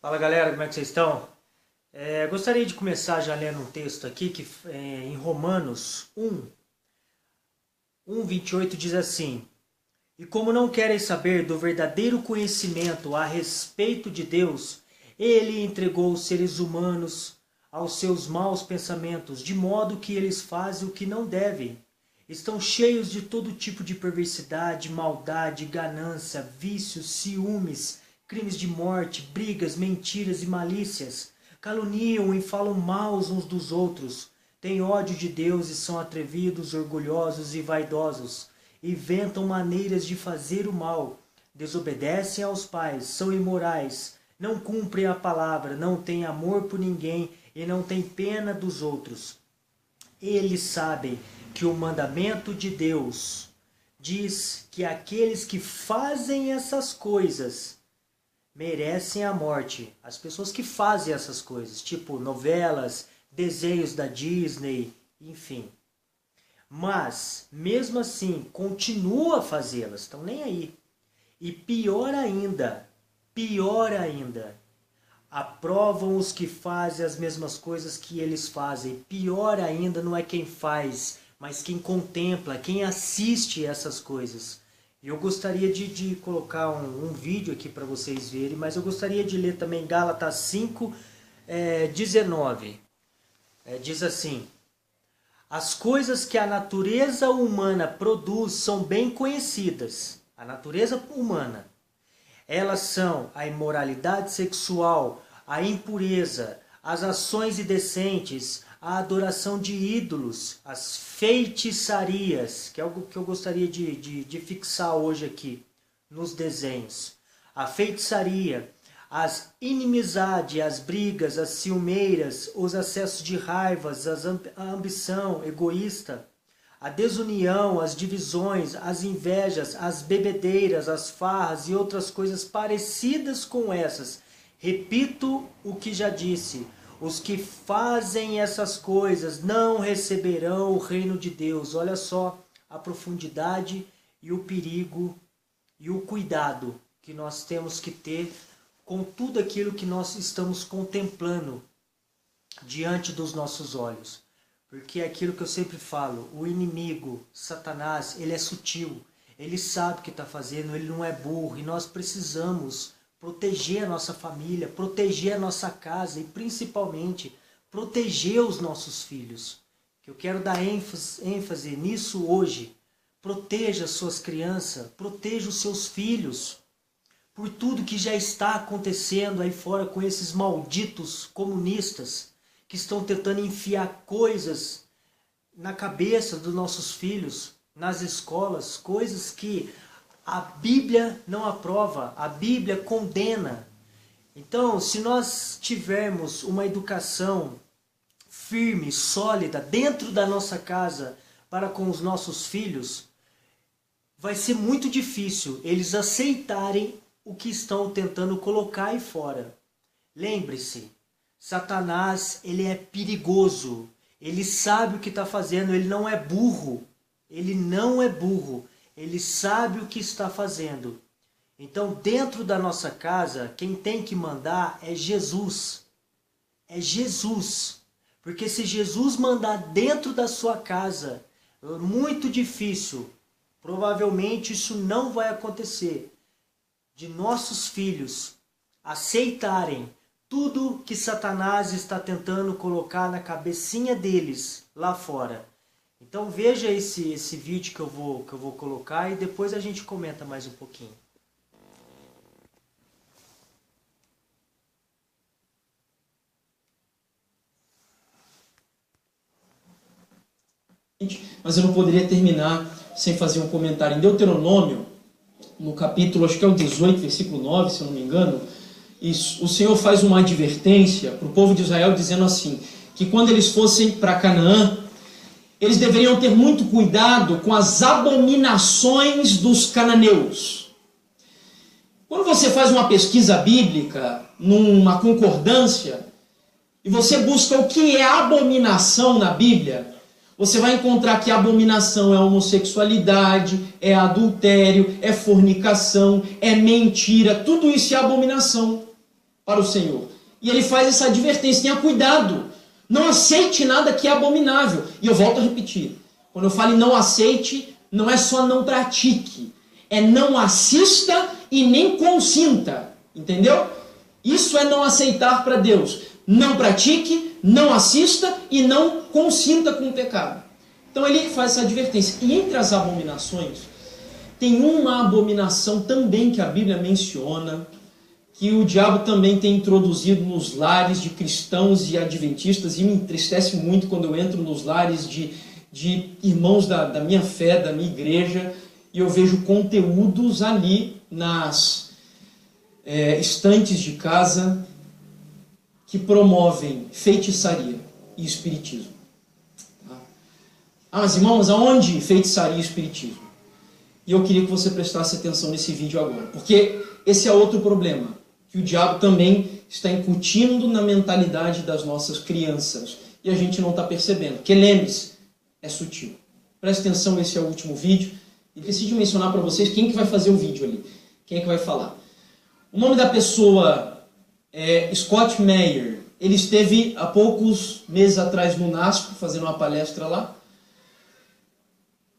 Fala galera, como é que vocês estão? Gostaria de começar já lendo um texto aqui que em Romanos 1:28 diz assim: E como não querem saber do verdadeiro conhecimento a respeito de Deus, ele entregou os seres humanos aos seus maus pensamentos, de modo que eles fazem o que não devem. Estão cheios de todo tipo de perversidade, maldade, ganância, vícios, ciúmes, crimes de morte, brigas, mentiras e malícias. Caluniam e falam mal uns dos outros. Têm ódio de Deus e são atrevidos, orgulhosos e vaidosos. Inventam maneiras de fazer o mal. Desobedecem aos pais, são imorais. Não cumprem a palavra, não têm amor por ninguém e não têm pena dos outros. Eles sabem que o mandamento de Deus diz que aqueles que fazem essas coisas merecem a morte. As pessoas que fazem essas coisas, tipo novelas, desenhos da Disney, enfim. Mas, mesmo assim, continua a fazê-las, estão nem aí. E pior ainda, aprovam os que fazem as mesmas coisas que eles fazem. Pior ainda não é quem faz, mas quem contempla, quem assiste essas coisas. E eu gostaria de colocar um vídeo aqui para vocês verem, mas eu gostaria de ler também Gálatas 5:19. Diz assim: As coisas que a natureza humana produz são bem conhecidas. A natureza humana. Elas são a imoralidade sexual, a impureza, as ações indecentes, a adoração de ídolos, as feitiçarias, que é algo que eu gostaria de fixar hoje aqui nos desenhos. A feitiçaria, as inimizades, as brigas, as ciumeiras, os acessos de raivas, a ambição egoísta, a desunião, as divisões, as invejas, as bebedeiras, as farras e outras coisas parecidas com essas. Repito o que já disse: os que fazem essas coisas não receberão o reino de Deus. Olha só a profundidade e o perigo e o cuidado que nós temos que ter com tudo aquilo que nós estamos contemplando diante dos nossos olhos. Porque é aquilo que eu sempre falo, o inimigo, Satanás, ele é sutil, ele sabe o que está fazendo, ele não é burro, e nós precisamos proteger a nossa família, proteger a nossa casa e principalmente proteger os nossos filhos. Que eu quero dar ênfase nisso hoje. Proteja as suas crianças, proteja os seus filhos por tudo que já está acontecendo aí fora com esses malditos comunistas que estão tentando enfiar coisas na cabeça dos nossos filhos, nas escolas, coisas que a Bíblia não aprova, a Bíblia condena. Então, se nós tivermos uma educação firme, sólida, dentro da nossa casa, para com os nossos filhos, vai ser muito difícil eles aceitarem o que estão tentando colocar aí fora. Lembre-se, Satanás, ele é perigoso, ele sabe o que está fazendo, ele não é burro, ele sabe o que está fazendo. Então, dentro da nossa casa, quem tem que mandar é Jesus. É Jesus. Porque se Jesus mandar dentro da sua casa, é muito difícil, provavelmente isso não vai acontecer, de nossos filhos aceitarem tudo que Satanás está tentando colocar na cabecinha deles lá fora. Então veja esse vídeo que eu vou colocar e depois a gente comenta mais um pouquinho. Mas eu não poderia terminar sem fazer um comentário. Em Deuteronômio, no capítulo, acho que é o 18, versículo 9, se eu não me engano, o Senhor faz uma advertência para o povo de Israel dizendo assim, que quando eles fossem para Canaã, eles deveriam ter muito cuidado com as abominações dos cananeus. Quando você faz uma pesquisa bíblica, numa concordância, e você busca o que é abominação na Bíblia, você vai encontrar que a abominação é a homossexualidade, é adultério, é fornicação, é mentira, tudo isso é abominação. para o Senhor. E ele faz essa advertência, tenha cuidado, não aceite nada que é abominável. E eu volto a repetir, quando eu falo em não aceite, não é só não pratique, é não assista e nem consinta, entendeu? Isso é não aceitar para Deus. Não pratique, não assista e não consinta com o pecado. Então ele faz essa advertência. E entre as abominações, tem uma abominação também que a Bíblia menciona, que o diabo também tem introduzido nos lares de cristãos e adventistas, e me entristece muito quando eu entro nos lares de irmãos da minha fé, da minha igreja, e eu vejo conteúdos ali nas estantes de casa que promovem feitiçaria e espiritismo. Tá? Mas irmãos, aonde feitiçaria e espiritismo? E eu queria que você prestasse atenção nesse vídeo agora, porque esse é outro problema, que o diabo também está incutindo na mentalidade das nossas crianças, e a gente não está percebendo, porque lembre-se, é sutil. Preste atenção, esse é o último vídeo, e decidi mencionar para vocês quem que vai fazer o vídeo ali, quem é que vai falar. O nome da pessoa é Scott Meyer. Ele esteve há poucos meses atrás no NASP, fazendo uma palestra lá.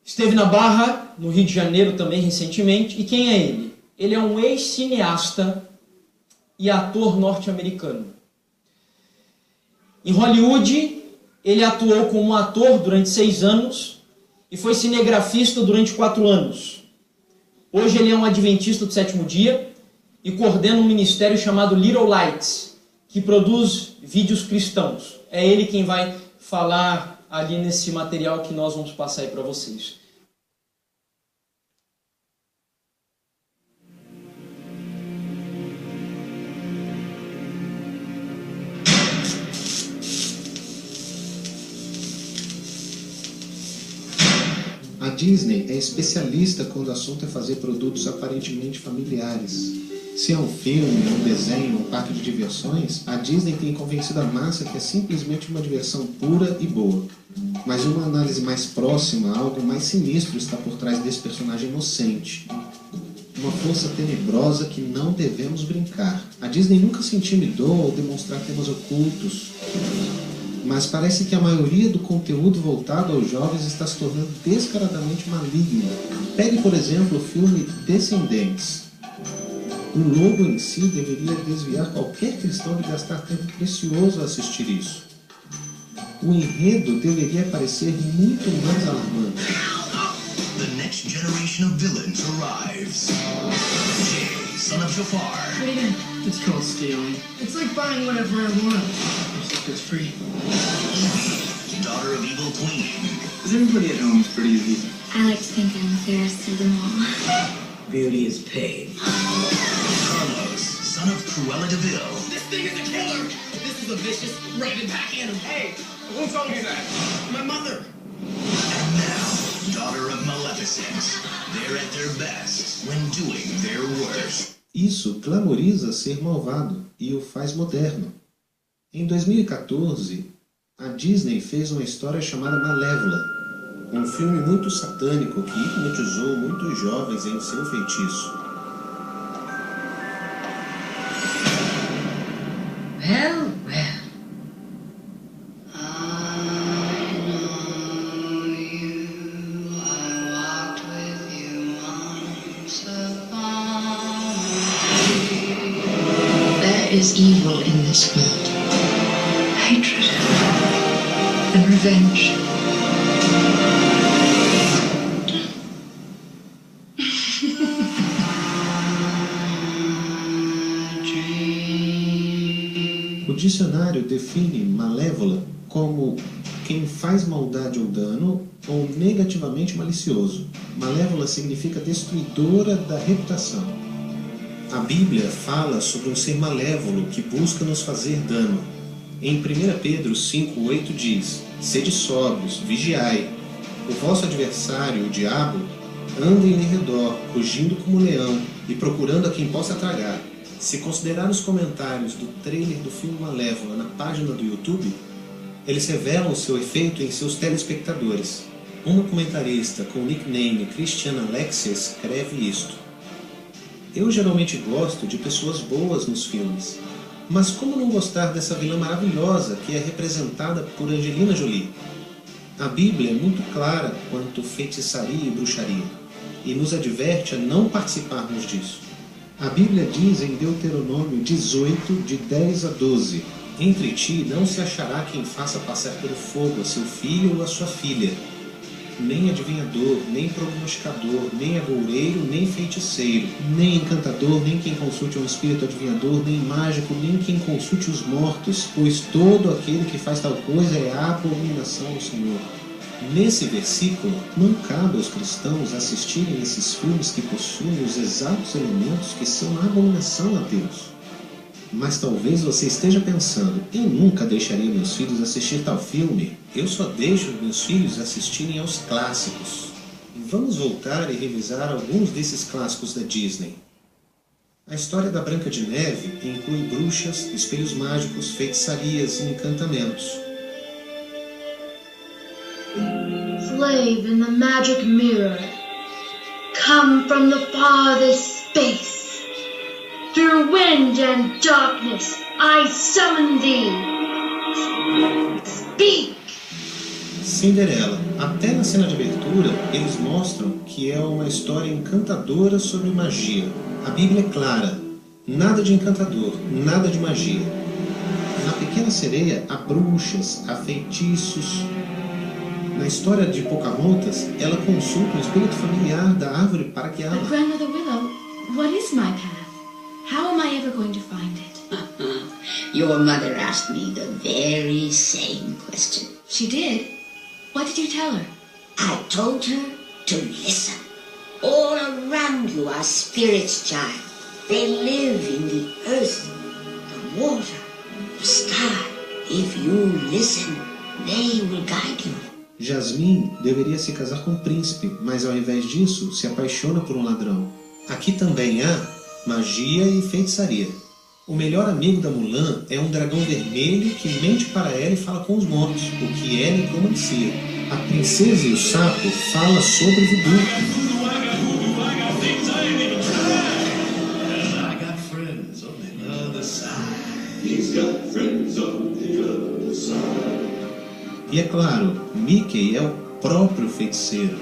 Esteve na Barra, no Rio de Janeiro também recentemente. E quem é ele? Ele é um ex-cineasta e ator norte-americano. Em Hollywood, ele atuou como ator durante 6 anos e foi cinegrafista durante 4 anos. Hoje ele é um adventista do 7º dia e coordena um ministério chamado Little Lights, que produz vídeos cristãos. É ele quem vai falar ali nesse material que nós vamos passar aí para vocês. A Disney é especialista quando o assunto é fazer produtos aparentemente familiares. Se é um filme, um desenho, um parque de diversões, a Disney tem convencido a massa que é simplesmente uma diversão pura e boa. Mas uma análise mais próxima, algo mais sinistro está por trás desse personagem inocente. Uma força tenebrosa que não devemos brincar. A Disney nunca se intimidou ao demonstrar temas ocultos, mas parece que a maioria do conteúdo voltado aos jovens está se tornando descaradamente maligno. Pegue, por exemplo, o filme Descendentes. O logo em si deveria desviar qualquer cristão de gastar tempo precioso a assistir isso. O enredo deveria parecer muito mais alarmante. The next generation of villains arrives. Jay, son of Jafar. What do you mean? It's called stealing. It's like buying whatever I want. Except it's free. Evie, daughter of evil queen. Is everybody at home pretty as I like to think I'm the fairest of them all. Beauty is paid. Carlos, son of Cruella de Vil. This thing is a killer! This is a vicious, rabid pack animal. Hey, who told you that? My mother. And now, daughter of Maleficent. They're at their best when doing their worst. Isso glamoriza ser malvado e o faz moderno. Em 2014, a Disney fez uma história chamada Malévola, um filme muito satânico que hipnotizou muitos jovens em seu feitiço. Well, well. There is evil in this world. Hatred and revenge. O dicionário define malévola como quem faz maldade ou dano ou negativamente malicioso. Malévola significa destruidora da reputação. A Bíblia fala sobre um ser malévolo que busca nos fazer dano. Em 1 Pedro 5,8 diz: Sede sóbrios, vigiai. O vosso adversário, o diabo, anda em redor, rugindo como leão e procurando a quem possa tragar. Se considerar os comentários do trailer do filme Malévola na página do YouTube, eles revelam o seu efeito em seus telespectadores. Uma comentarista com o nickname Christiana Alexia escreve isto: Eu geralmente gosto de pessoas boas nos filmes, Mas como não gostar dessa vilã maravilhosa que é representada por Angelina Jolie? A Bíblia é muito clara quanto feitiçaria e bruxaria, e nos adverte a não participarmos disso. A Bíblia diz em Deuteronômio 18, de 10 a 12: Entre ti não se achará quem faça passar pelo fogo a seu filho ou a sua filha, nem adivinhador, nem prognosticador, nem agoureiro, nem feiticeiro, nem encantador, nem quem consulte um espírito adivinhador, nem mágico, nem quem consulte os mortos, pois todo aquele que faz tal coisa é abominação ao Senhor. Nesse versículo, não cabe aos cristãos assistirem esses filmes que possuem os exatos elementos que são abominação a Deus. Mas talvez você esteja pensando, eu nunca deixaria meus filhos assistir tal filme, eu só deixo meus filhos assistirem aos clássicos. Vamos voltar e revisar alguns desses clássicos da Disney. A história da Branca de Neve inclui bruxas, espelhos mágicos, feitiçarias e encantamentos. Slave in the magic mirror, come from the farthest space. Through wind and darkness, I summon thee. Speak! Cinderela. Até na cena de abertura, eles mostram que é uma história encantadora sobre magia. A Bíblia é clara. Nada de encantador, nada de magia. Na Pequena Sereia, há bruxas, há feitiços. Na história de Pocahontas, ela consulta o espírito familiar da árvore para que ela... But Grandmother Willow, what is my path? How am I ever going to find it? Your mother asked me the very same question. She did? What did you tell her? I told her to listen. All around you are spirits, child. They live in the earth, the water, the sky. If you listen, they will guide you. Jasmine deveria se casar com um príncipe, mas ao invés disso, se apaixona por um ladrão. Aqui também há magia e feitiçaria. O melhor amigo da Mulan é um dragão vermelho que mente para ela e fala com os mortos, o que é necromancia. A princesa e o sapo falam sobre voodoo. E é claro, Mickey é o próprio feiticeiro.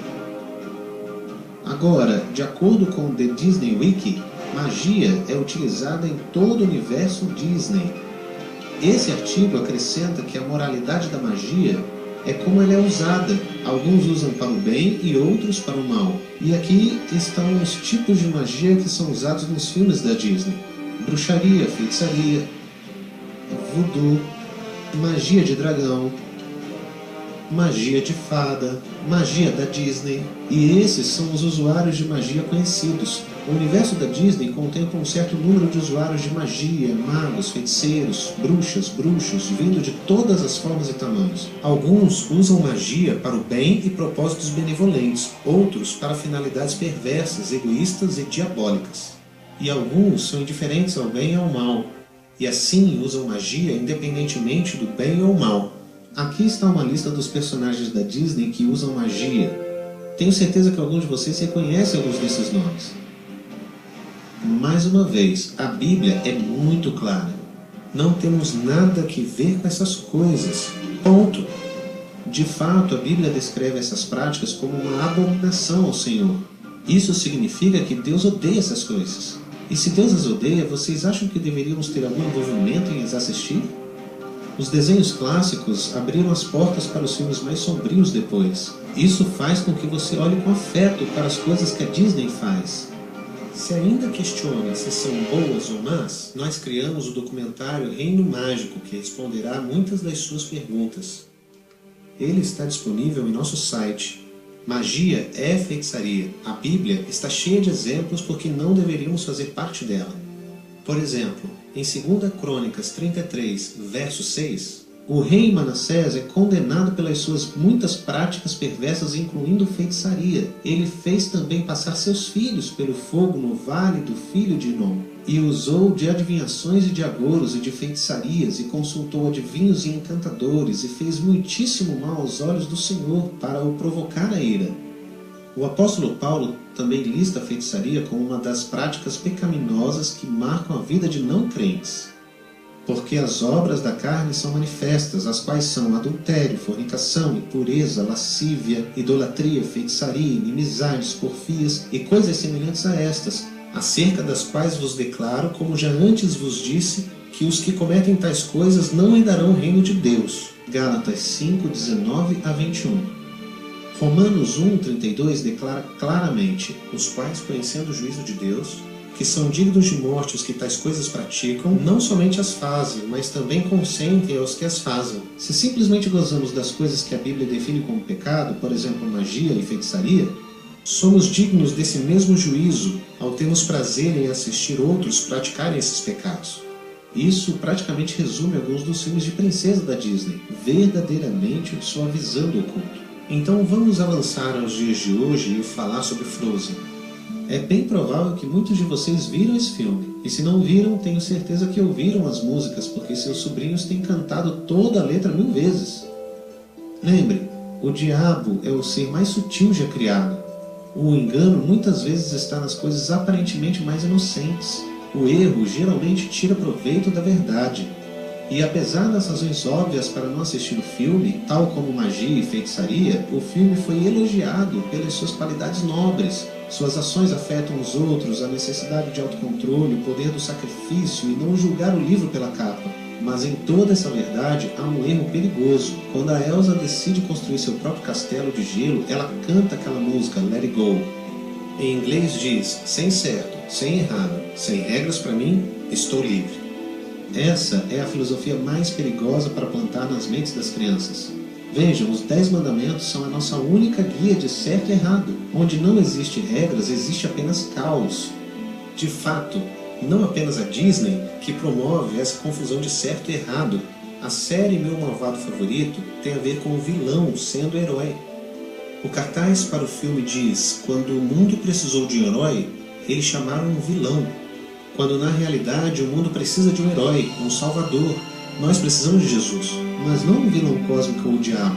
Agora, de acordo com The Disney Wiki, magia é utilizada em todo o universo Disney. Esse artigo acrescenta que a moralidade da magia é como ela é usada. Alguns usam para o bem e outros para o mal. E aqui estão os tipos de magia que são usados nos filmes da Disney: bruxaria, feitiçaria, voodoo, magia de dragão, magia de fada, magia da Disney. E esses são os usuários de magia conhecidos. O universo da Disney contempla um certo número de usuários de magia, magos, feiticeiros, bruxas, bruxos, vindo de todas as formas e tamanhos. Alguns usam magia para o bem e propósitos benevolentes, outros para finalidades perversas, egoístas e diabólicas. E alguns são indiferentes ao bem e ao mal, e assim usam magia independentemente do bem ou mal. Aqui está uma lista dos personagens da Disney que usam magia. Tenho certeza que alguns de vocês reconhecem alguns desses nomes. Mais uma vez, a Bíblia é muito clara. Não temos nada que ver com essas coisas. Ponto. De fato, a Bíblia descreve essas práticas como uma abominação ao Senhor. Isso significa que Deus odeia essas coisas. E se Deus as odeia, vocês acham que deveríamos ter algum envolvimento em as assistir? Os desenhos clássicos abriram as portas para os filmes mais sombrios depois. Isso faz com que você olhe com afeto para as coisas que a Disney faz. Se ainda questiona se são boas ou más, nós criamos o documentário Reino Mágico, que responderá a muitas das suas perguntas. Ele está disponível em nosso site. Magia é feitiçaria. A Bíblia está cheia de exemplos porque não deveríamos fazer parte dela. Por exemplo, em 2 Crônicas 33, verso 6, o rei Manassés é condenado pelas suas muitas práticas perversas, incluindo feitiçaria. Ele fez também passar seus filhos pelo fogo no vale do filho de Inom, e usou de adivinhações e de agouros e de feitiçarias, e consultou adivinhos e encantadores, e fez muitíssimo mal aos olhos do Senhor para o provocar a ira. O apóstolo Paulo também lista a feitiçaria como uma das práticas pecaminosas que marcam a vida de não crentes. Porque as obras da carne são manifestas, as quais são adultério, fornicação, impureza, lascívia, idolatria, feitiçaria, inimizades, porfias e coisas semelhantes a estas, acerca das quais vos declaro, como já antes vos disse, que os que cometem tais coisas não herdarão o reino de Deus. Gálatas 5, 19 a 21. Romanos 1, 32 declara claramente: os quais, conhecendo o juízo de Deus, que são dignos de morte os que tais coisas praticam, não somente as fazem, mas também consentem aos que as fazem. Se simplesmente gozamos das coisas que a Bíblia define como pecado, por exemplo, magia e feitiçaria, somos dignos desse mesmo juízo ao termos prazer em assistir outros praticarem esses pecados. Isso praticamente resume alguns dos filmes de princesa da Disney, verdadeiramente suavizando o culto. Então vamos avançar aos dias de hoje e falar sobre Frozen. É bem provável que muitos de vocês viram esse filme, e se não viram, tenho certeza que ouviram as músicas, porque seus sobrinhos têm cantado toda a letra 1000 vezes. Lembre, o diabo é o ser mais sutil já criado. O engano muitas vezes está nas coisas aparentemente mais inocentes. O erro geralmente tira proveito da verdade. E apesar das razões óbvias para não assistir o filme, tal como magia e feitiçaria, o filme foi elogiado pelas suas qualidades nobres. Suas ações afetam os outros, a necessidade de autocontrole, o poder do sacrifício e não julgar o livro pela capa. Mas em toda essa verdade há um erro perigoso. Quando a Elsa decide construir seu próprio castelo de gelo, ela canta aquela música Let It Go. Em inglês diz: sem certo, sem errado, sem regras para mim, estou livre. Essa é a filosofia mais perigosa para plantar nas mentes das crianças. Vejam, os 10 mandamentos são a nossa única guia de certo e errado. Onde não existe regras, existe apenas caos. De fato, não apenas a Disney que promove essa confusão de certo e errado. A série Meu Malvado Favorito tem a ver com o vilão sendo herói. O cartaz para o filme diz: quando o mundo precisou de um herói, eles chamaram um vilão. Quando na realidade o mundo precisa de um herói, um salvador. Nós precisamos de Jesus, mas não um vilão cósmico ou o diabo.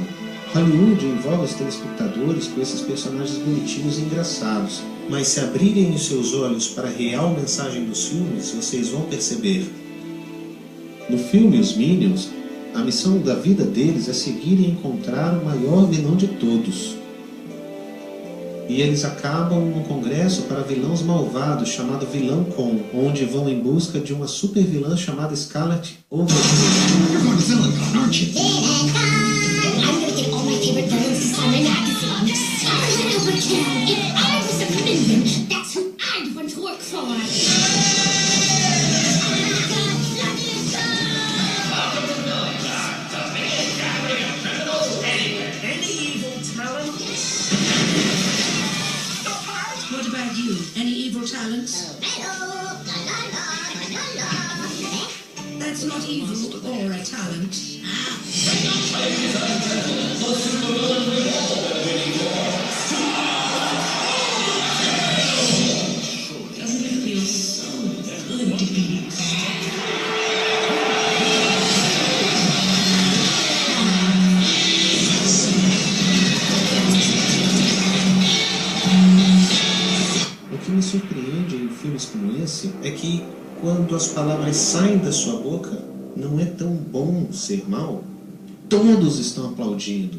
Hollywood envolve os telespectadores com esses personagens bonitinhos e engraçados. Mas se abrirem os seus olhos para a real mensagem dos filmes, vocês vão perceber. No filme Os Minions, a missão da vida deles é seguir e encontrar o maior vilão de todos. E eles acabam num congresso para vilãos malvados chamado Vilão Con, onde vão em busca de uma super vilã chamada Scarlet Overkill. You're going to Silicon, aren't you? I'm gonna get all my favorite villains to sign my magazine. Scarlet Overkill. If I was a minion, that's who I'd want to work for. Any evil talents? What about you? Any evil talents? That's not evil or a talent. Doesn't it feel so good to be bad? O que me surpreende em filmes como esse é que, quando as palavras saem da sua boca, não é tão bom ser mal. Todos estão aplaudindo.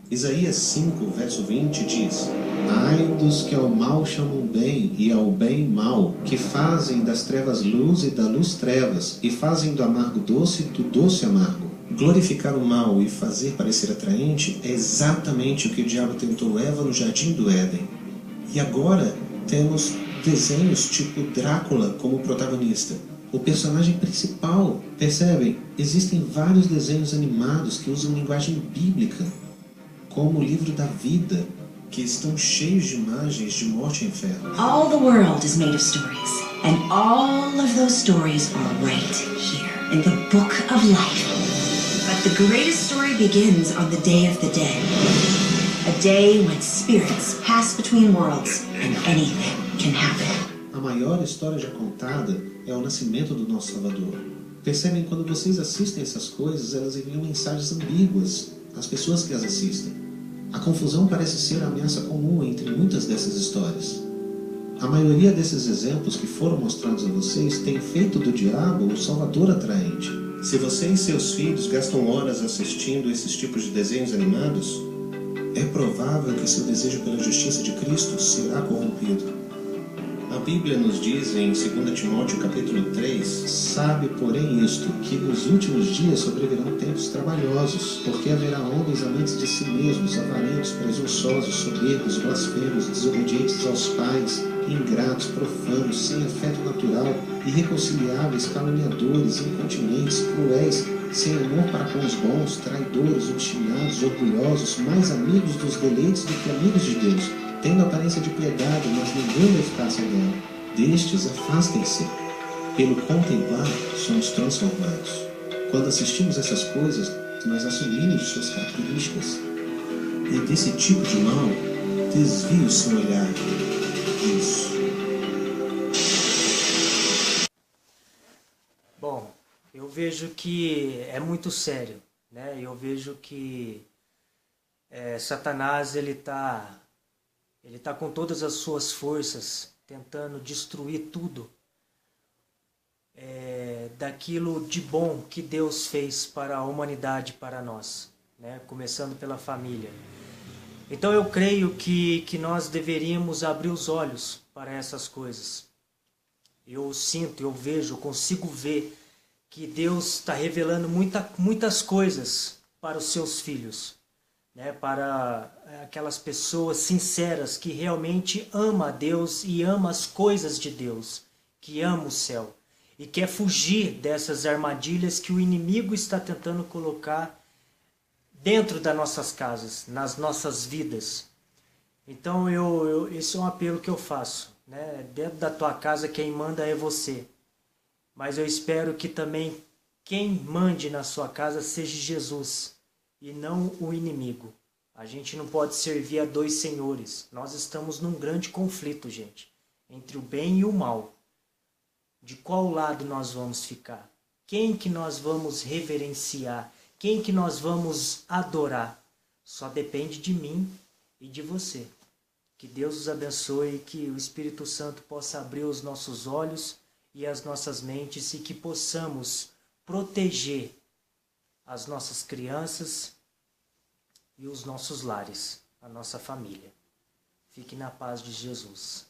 Isaías 5, verso 20 diz: ai dos que ao mal chamam bem e ao bem mal, que fazem das trevas luz e da luz trevas, e fazem do amargo doce e do doce amargo. Glorificar o mal e fazer parecer atraente é exatamente o que o diabo tentou Eva no jardim do Éden. E agora temos desenhos tipo Drácula como protagonista, o personagem principal. Percebem? Existem vários desenhos animados que usam linguagem bíblica, como o livro da vida, que estão cheios de imagens de morte e inferno. All the world is made of stories, and all of those stories are right here in the book of life. But the greatest story begins on the Day of the Dead. A day when spirits pass between worlds and anything can happen. A maior história já contada é o nascimento do nosso Salvador. Percebem, quando vocês assistem essas coisas, elas enviam mensagens ambíguas às pessoas que as assistem. A confusão parece ser a ameaça comum entre muitas dessas histórias. A maioria desses exemplos que foram mostrados a vocês tem feito do diabo o salvador atraente. Se você e seus filhos gastam horas assistindo esses tipos de desenhos animados, é provável que seu desejo pela justiça de Cristo será corrompido. A Bíblia nos diz em 2 Timóteo capítulo 3, sabe, porém, isto, que nos últimos dias sobrevirão tempos trabalhosos, porque haverá homens amantes de si mesmos, avarentos, presunçosos, soberbos, blasfemos, desobedientes aos pais, ingratos, profanos, sem afeto natural, irreconciliáveis, caluniadores, incontinentes, cruéis, sem amor para com os bons, traidores, obstinados, orgulhosos, mais amigos dos deleites do que amigos de Deus, tendo aparência de piedade, mas negando a eficácia dela. Destes, afastem-se. Pelo contemplar, somos transformados. Quando assistimos essas coisas, nós assumimos suas características. E desse tipo de mal, desvie o seu olhar. Isso. Bom, eu vejo que é muito sério, né? Eu vejo que Satanás ele tá com todas as suas forças tentando destruir tudo daquilo de bom que Deus fez para a humanidade, para nós, né? Começando pela família. Então eu creio que nós deveríamos abrir os olhos para essas coisas. Eu sinto, eu vejo, eu consigo ver que Deus está revelando muitas coisas para os seus filhos, né? Para aquelas pessoas sinceras que realmente amam a Deus e amam as coisas de Deus, que amam o céu e quer fugir dessas armadilhas que o inimigo está tentando colocar dentro das nossas casas, nas nossas vidas. Então esse é um apelo que eu faço, né? Dentro da tua casa quem manda é você, mas eu espero que também quem mande na sua casa seja Jesus e não o inimigo. A gente não pode servir a dois senhores. Nós estamos num grande conflito, gente, entre o bem e o mal. De qual lado nós vamos ficar? Quem que nós vamos reverenciar? Quem que nós vamos adorar? Só depende de mim e de você. Que Deus os abençoe, que o Espírito Santo possa abrir os nossos olhos e as nossas mentes e que possamos proteger as nossas crianças e os nossos lares, a nossa família. Fique na paz de Jesus.